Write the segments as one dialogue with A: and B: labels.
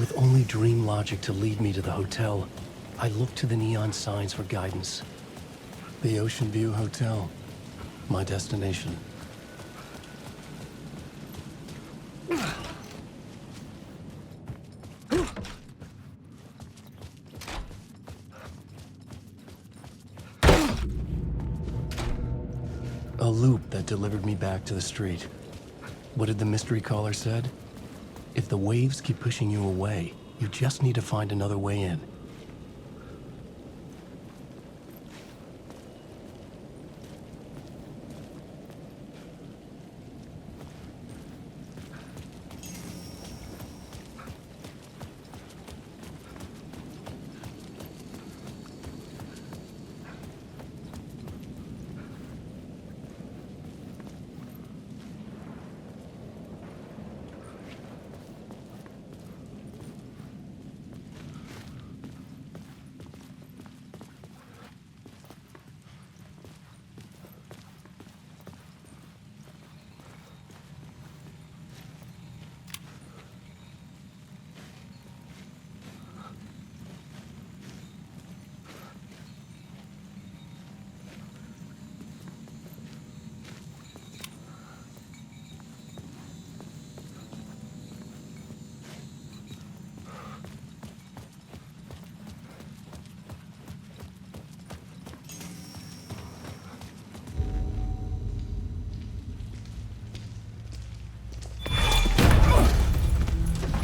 A: With only dream logic to lead me to the hotel, I looked to the neon signs for guidance. The Ocean View Hotel, my destination. A loop that delivered me back to the street. What did the mystery caller said? If the waves keep pushing you away, you just need to find another way in.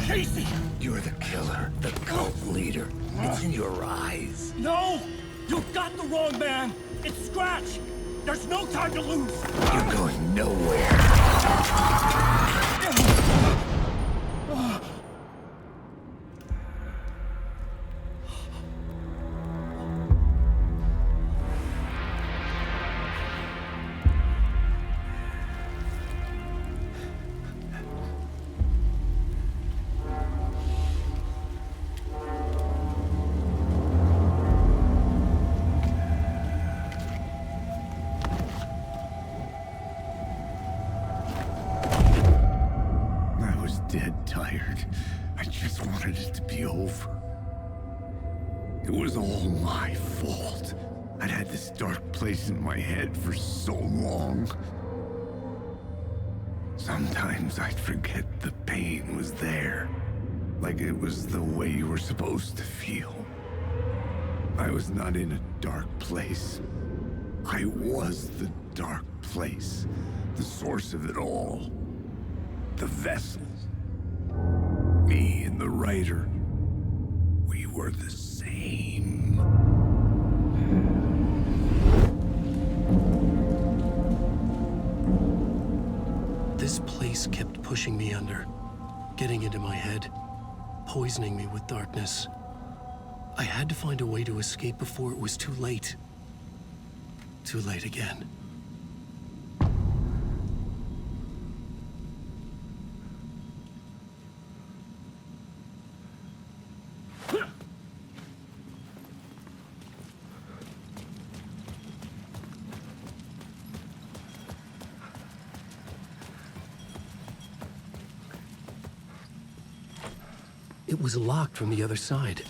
B: Casey!
C: You're the killer, the cult leader. It's in your eyes.
B: No! You got the wrong man! It's Scratch! There's no time to lose!
C: You're going nowhere. Dead tired. I just wanted it to be over. It was all my fault. I'd had this dark place in my head for so long. Sometimes I'd forget the pain was there. Like it was the way you were supposed to feel. I was not in a dark place. I was the dark place. The source of it all. The vessel. Me and the writer, we were the same.
A: This place kept pushing me under, getting into my head, poisoning me with darkness. I had to find a way to escape before it was too late. Too late again. It was locked from the other side.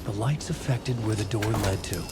A: The lights affected where the door led to.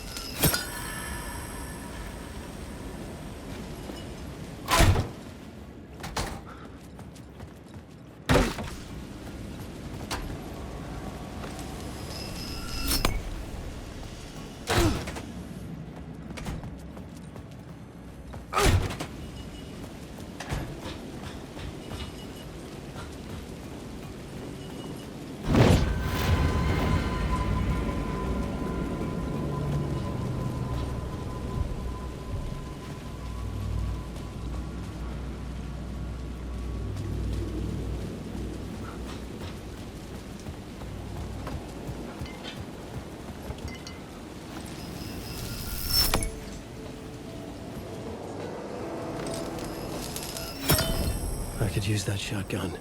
A: I could use that shotgun.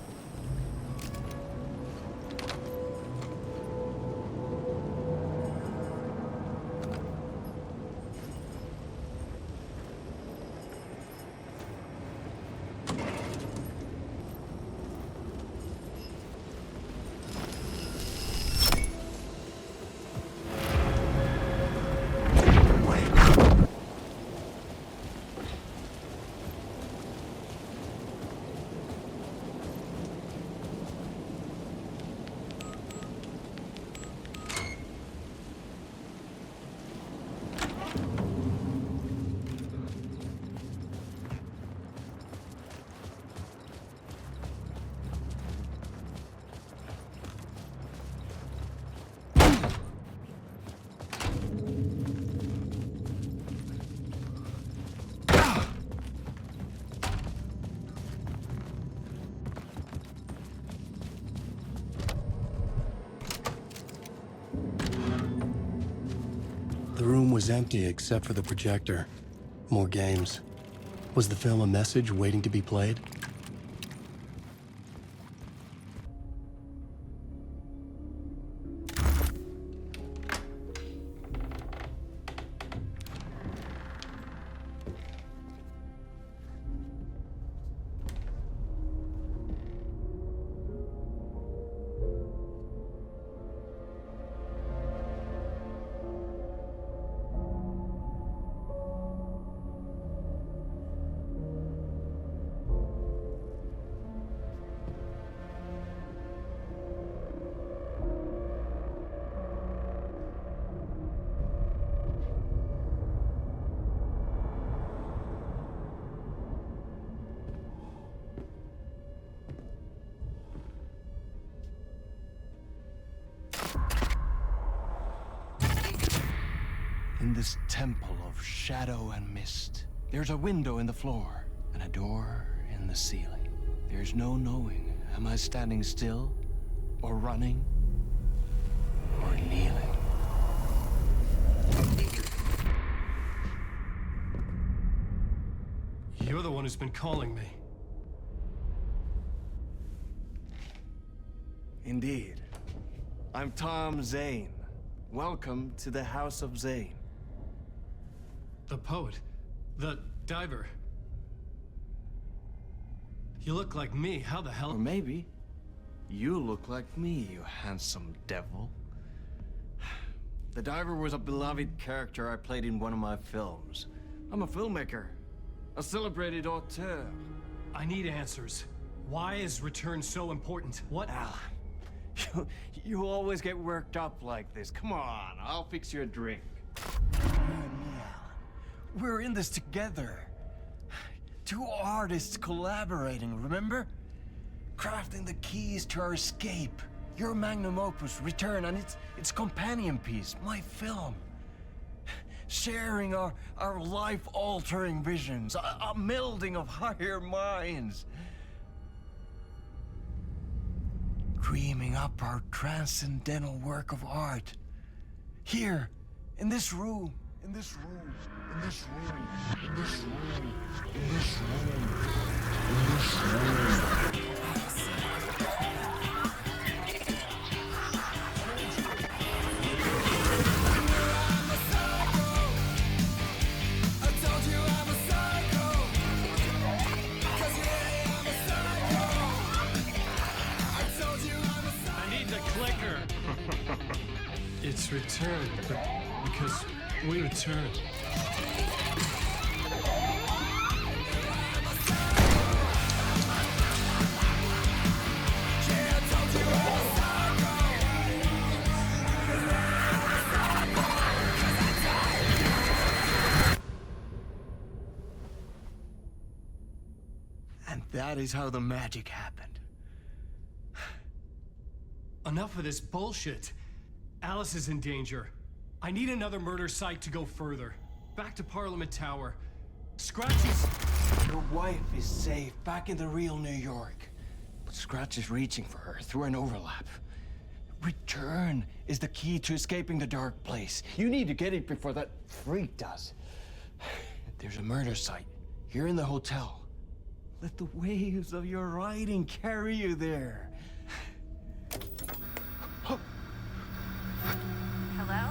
A: The room was empty except for the projector. More games. Was the film a message waiting to be played?
D: In this temple of shadow and mist, there's a window in the floor and a door in the ceiling. There's no knowing, am I standing still, or running, or kneeling?
A: You're the one who's been calling me.
D: Indeed. I'm Tom Zane. Welcome to the House of Zane.
A: The poet. The diver. You look like me. How the hell?
D: Or maybe you look like me, you handsome devil. The diver was a beloved character I played in one of my films. I'm a filmmaker, a celebrated auteur.
A: I need answers. Why is Return so important? What?
D: Al, you always get worked up like this. Come on, I'll fix you a drink. We're in this together. Two artists collaborating, remember? Crafting the keys to our escape. Your magnum opus, Return, and its companion piece, my film. Sharing our life-altering visions, a melding of higher minds. Dreaming up our transcendental work of art. Here, in this room, in this room, in this room, in this room, in this room, in this room.
E: It's returned, but because we returned.
D: And that is how the magic happened.
E: Enough of this bullshit. Alice is in danger. I need another murder site to go further. Back to Parliament Tower. Scratchy's...
D: Your wife is safe, back in the real New York. But Scratch is reaching for her through an overlap. Return is the key to escaping the dark place. You need to get it before that freak does. There's a murder site here in the hotel. Let the waves of your writing carry you there.
F: Hello?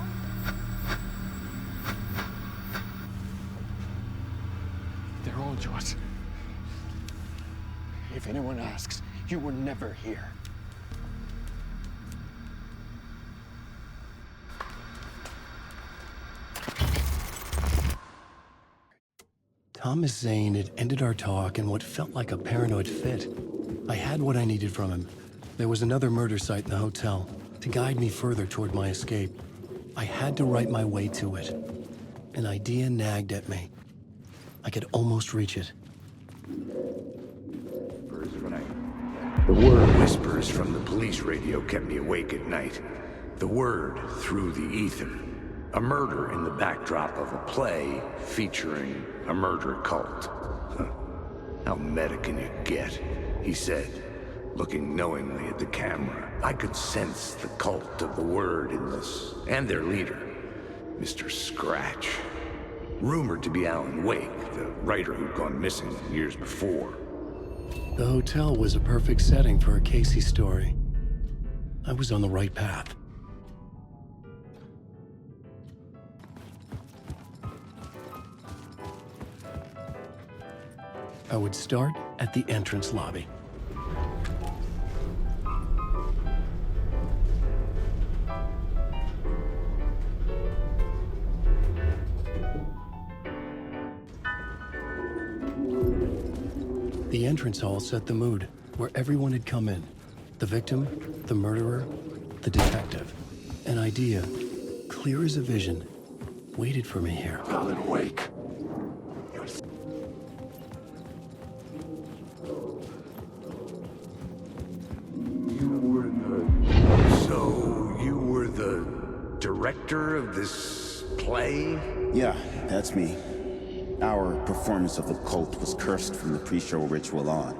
D: They're all yours. If anyone asks, you were never here.
A: Thomas Zane had ended our talk in what felt like a paranoid fit. I had what I needed from him. There was another murder site in the hotel to guide me further toward my escape. I had to write my way to it. An idea nagged at me. I could almost reach it.
C: The word whispers from the police radio kept me awake at night. The word through the ether. A murder in the backdrop of a play featuring a murder cult. Huh. How meta can you get? He said, looking knowingly at the camera. I could sense the cult of the word in this, and their leader, Mr. Scratch. Rumored to be Alan Wake, the writer who'd gone missing years before.
A: The hotel was a perfect setting for a Casey story. I was on the right path. I would start at the entrance lobby. The entrance hall set the mood, where everyone had come in. The victim, the murderer, the detective. An idea, clear as a vision, waited for me here.
C: Alan Wake. So, you were the director of this play?
G: Yeah, that's me. Our performance of the cult was cursed from the pre-show ritual on.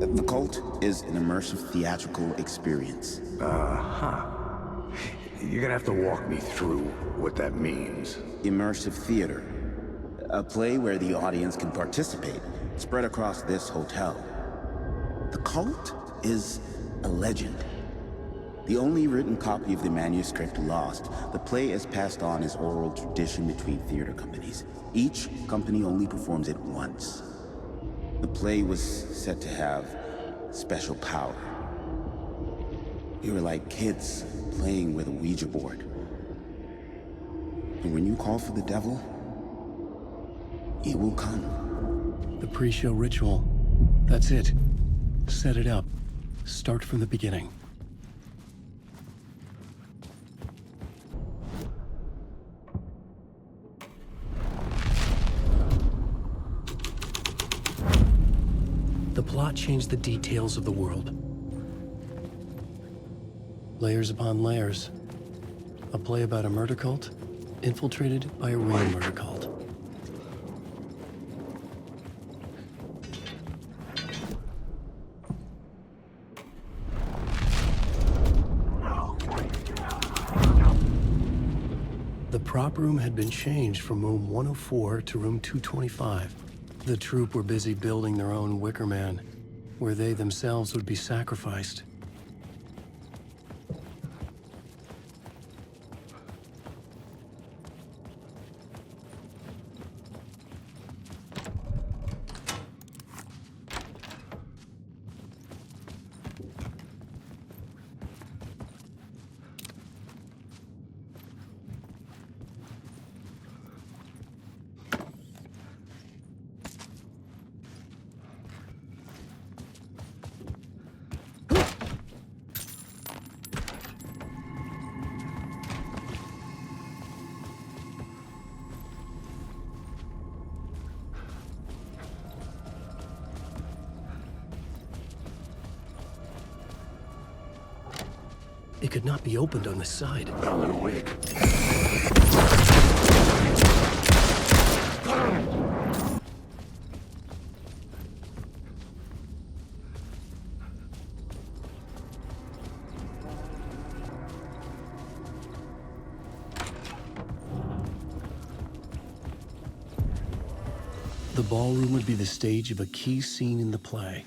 G: The cult is an immersive theatrical experience.
C: Uh-huh. You're gonna have to walk me through what that means.
G: Immersive theater. A play where the audience can participate, spread across this hotel. The cult is a legend. The only written copy of the manuscript lost, the play is passed on as oral tradition between theater companies. Each company only performs it once. The play was said to have special power. We were like kids playing with a Ouija board. And when you call for the devil, it will come.
A: The pre-show ritual. That's it. Set it up. Start from the beginning. The plot changed the details of the world. Layers upon layers. A play about a murder cult, infiltrated by a real murder cult. The prop room had been changed from room 104 to room 225. The troupe were busy building their own Wicker Man, where they themselves would be sacrificed. could not be opened on this side.
C: Alan, awake.
A: The ballroom would be the stage of a key scene in the play.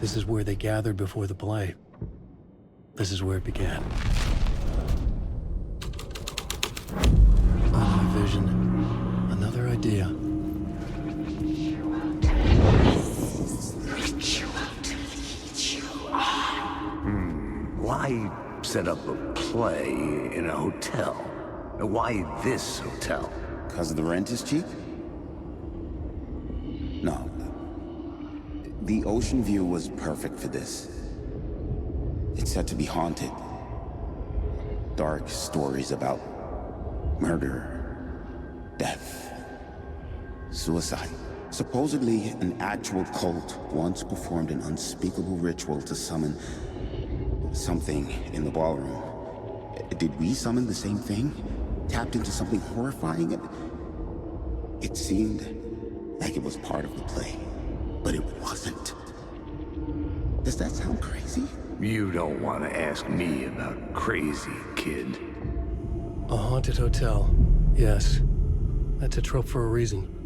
A: This is where they gathered before the play. This is where it began. Another vision. Another idea.
C: Why set up a play in a hotel? Why this hotel?
G: Because the rent is cheap? No. The ocean view was perfect for this. It's said to be haunted. Dark stories about murder, death, suicide. Supposedly, an actual cult once performed an unspeakable ritual to summon something in the ballroom. Did we summon the same thing? Tapped into something horrifying? It seemed like it was part of the play, but it wasn't. Does that sound crazy?
C: You don't want to ask me about crazy, kid.
A: A haunted hotel. Yes. That's a trope for a reason.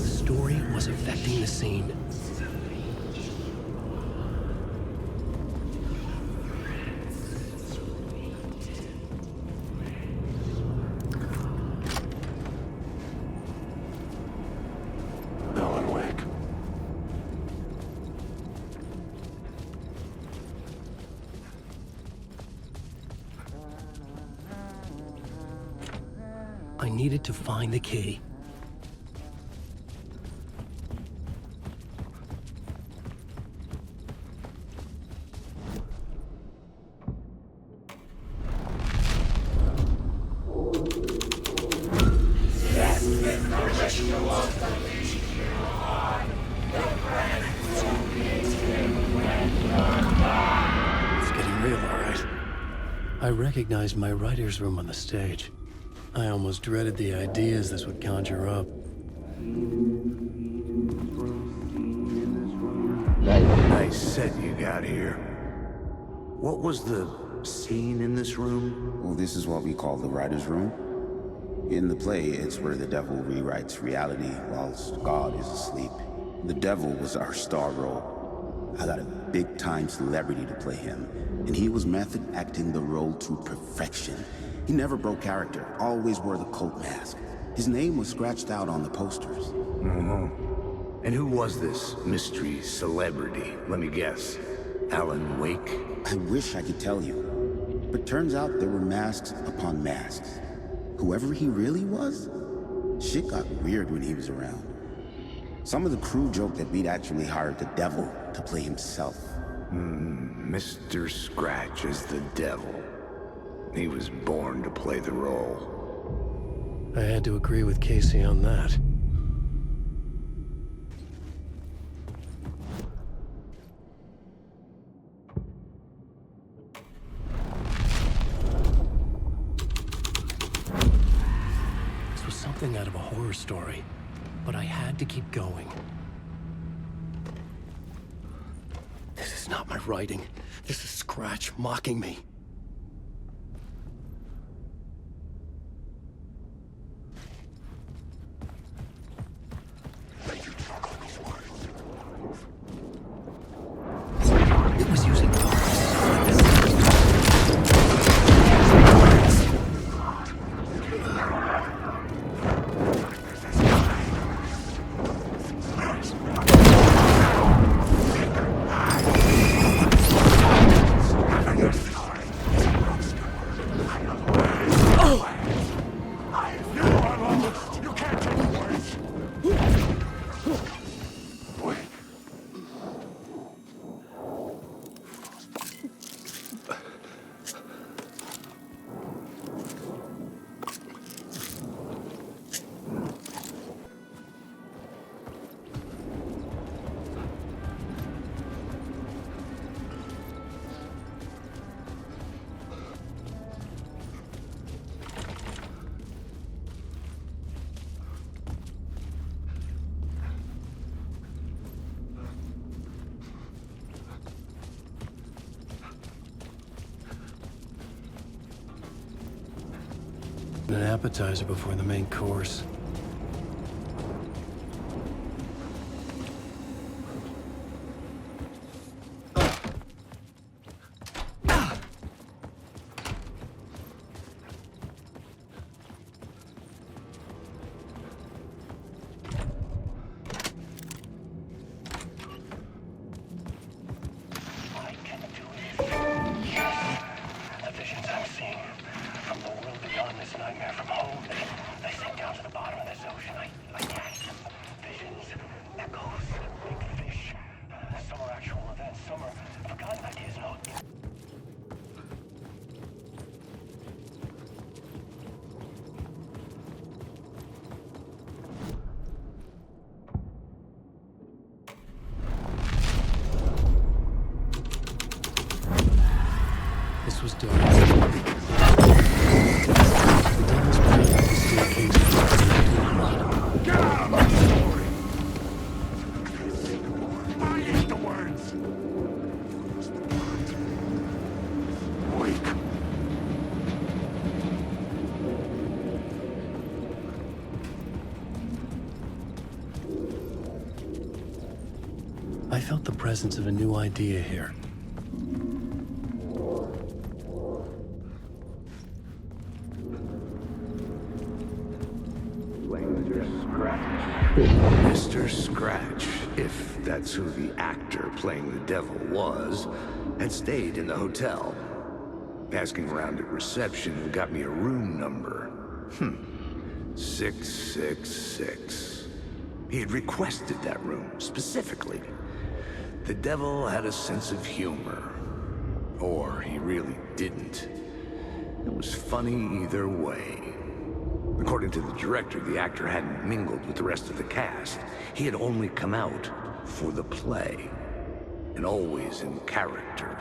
A: The story was affecting the scene. I needed to find the key. It's getting real, all right. I recognized my writer's room on the stage. I almost dreaded the ideas this would conjure up.
C: Nice set you got here. What was the scene in this room?
G: Well, this is what we call the writer's room. In the play, it's where the devil rewrites reality whilst God is asleep. The devil was our star role. I got a big-time celebrity to play him, and he was method acting the role to perfection. He never broke character, always wore the cult mask. His name was scratched out on the posters.
C: Mm-hmm. And who was this mystery celebrity? Let me guess. Alan Wake?
G: I wish I could tell you, but turns out there were masks upon masks. Whoever he really was, shit got weird when he was around. Some of the crew joked that we'd actually hired the devil to play himself.
C: Mr. Scratch is the devil. He was born to play the role.
A: I had to agree with Casey on that. something out of a horror story, but I had to keep going. This is not my writing. This is Scratch mocking me. It was using an appetizer before the main course. This was dark. The devil's playing up the staircase.
C: Get out of my story! I hate the words! Wake.
A: I felt the presence of a new idea here.
C: Mr. Scratch, if that's who the actor playing the devil was, had stayed in the hotel. Asking around at reception got me a room number. 666. He had requested that room, specifically. The devil had a sense of humor. Or he really didn't. It was funny either way. According to the director, the actor hadn't mingled with the rest of the cast. He had only come out for the play, and always in character.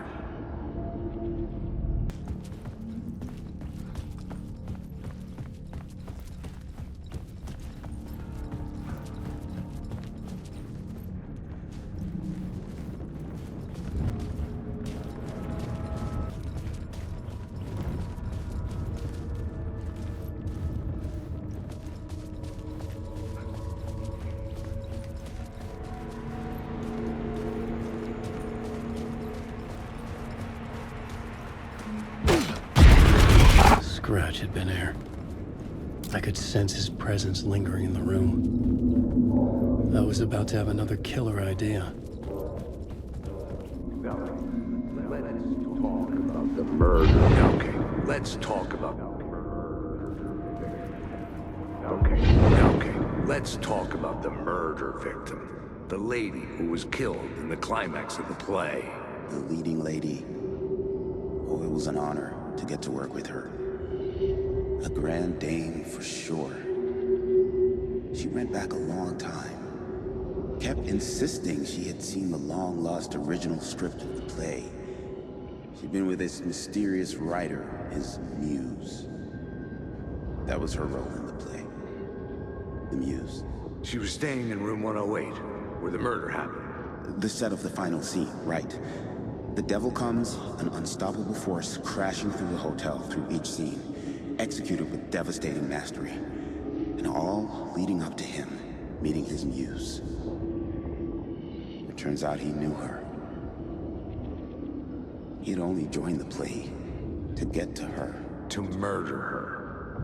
A: Scratch had been here. I could sense his presence lingering in the room. I was about to have another killer idea.
C: The murder. Okay, let's talk about... Okay, let's talk about the murder victim. The lady who was killed in the climax of the play.
G: The leading lady. Oh, it was an honor to get to work with her. A grand dame for sure. She went back a long time. Kept insisting she had seen the long-lost original script of the play. She'd been with this mysterious writer, his muse. That was her role in the play. the Muse.
C: She was staying in room 108, where the murder happened.
G: The set of the final scene, right. The devil comes, an unstoppable force crashing through the hotel through each scene, executed with devastating mastery. And all leading up to him meeting his Muse. It turns out he knew her. He'd only joined the play to get to her.
C: To murder her.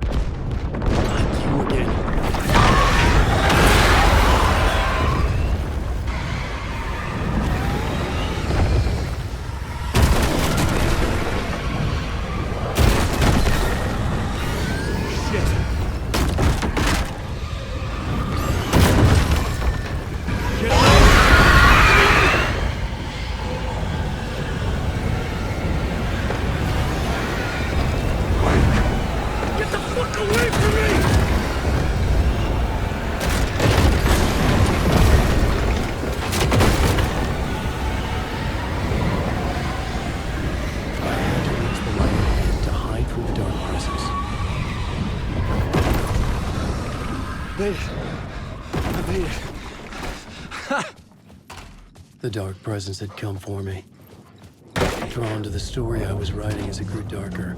A: Not you again. The dark presence had come for me. Drawn to the story I was writing as it grew darker.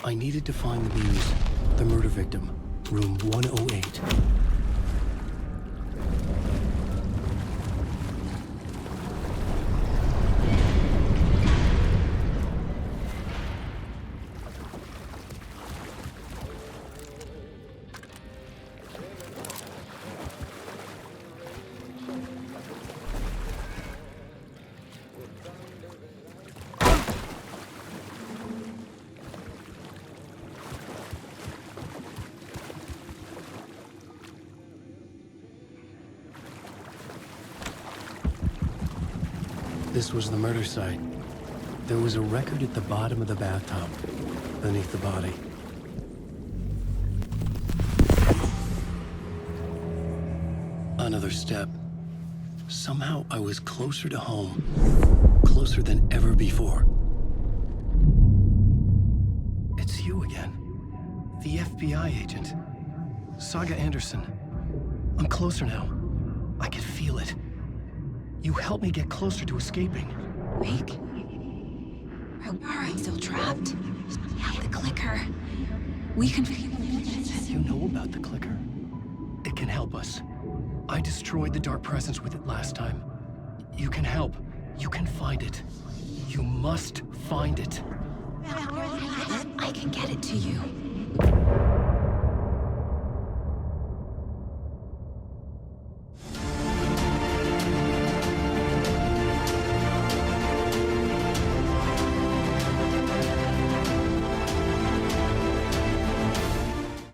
A: I needed to find the Muse, the murder victim, room 108. This was the murder site. There was a record at the bottom of the bathtub, beneath the body. Another step. Somehow I was closer to home. Closer than ever before. It's you again. The FBI agent. Saga Anderson. I'm closer now. I can feel it. You helped me get closer to escaping.
F: Wake. Are I still trapped? I have the clicker. We can...
A: You know about the clicker? It can help us. I destroyed the dark presence with it last time. You can help. You can find it. You must find it.
F: I can get it to you.